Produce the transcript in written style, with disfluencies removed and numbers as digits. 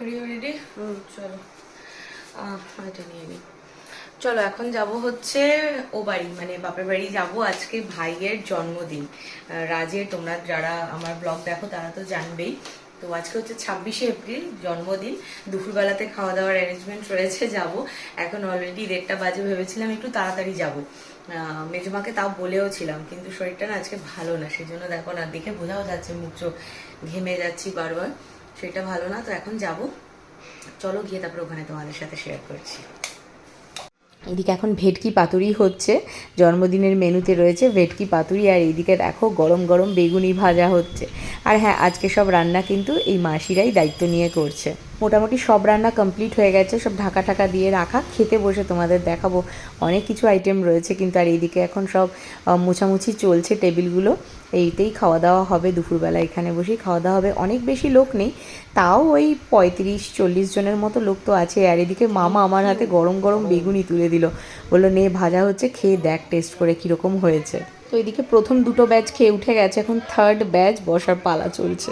Ready চলো এটা নিয়ে নিই। চলো এখন যাব হচ্ছে ও বাড়ি, মানে বাপের বাড়ি যাব। আজকে ভাইয়ের জন্মদিন। রাজের, তোমরা যারা আমার ব্লগ দেখো তারা তো জানবেই। তো আজকে হচ্ছে 26শে এপ্রিল, জন্মদিন। দুপুরবেলাতে খাওয়া দাওয়ার অ্যারেঞ্জমেন্ট রয়েছে, যাব। এখন অলরেডি 1:30 বাজে, ভেবেছিলাম একটু তাড়াতাড়ি যাব। মেজমাকে তাও বলেও ছিলাম, কিন্তু শরীরটা না আজকে ভালো না, সেই জন্য দেখো না, দেখে বোঝাও যাচ্ছে মুখ চোখ ঘেমে যাচ্ছি বারবার, সেটা ভালো না। তো এখন যাব, চলো গিয়ে তারপরে ওখানে তোমাদের সাথে শেয়ার করছি। এদিকে এখন ভেটকি পাতুরি হচ্ছে, জন্মদিনের মেনুতে রয়েছে ভেটকি পাতুরি, আর এইদিকে দেখো গরম গরম বেগুনি ভাজা হচ্ছে। আর হ্যাঁ, আজকে সব রান্না কিন্তু এই মাসিরাই দায়িত্ব নিয়ে করছে। মোটামুটি সব রান্না কমপ্লিট হয়ে গেছে, সব ঢাকা ঢাকা দিয়ে রাখা, খেতে বসে তোমাদের দেখাবো। অনেক কিছু আইটেম রয়েছে কিন্তু। আর এইদিকে এখন সব মোছামুছি চলছে টেবিলগুলো। এইতেই খাওয়া দাওয়া হবে দুপুরবেলা, এখানে বসেই খাওয়া দাওয়া হবে। অনেক বেশি লোক নেই, তাও ওই 35-40 জনের মতো লোক তো আছে। আর এদিকে মামা আমার হাতে গরম গরম বেগুনি তুলে দিল, বললো নে ভাজা হচ্ছে, খেয়ে দেখ টেস্ট করে কীরকম হয়েছে। তো এদিকে প্রথম 2টো ব্যাচ খেয়ে উঠে গেছে, এখন 3rd ব্যাচ বসার পালা চলছে।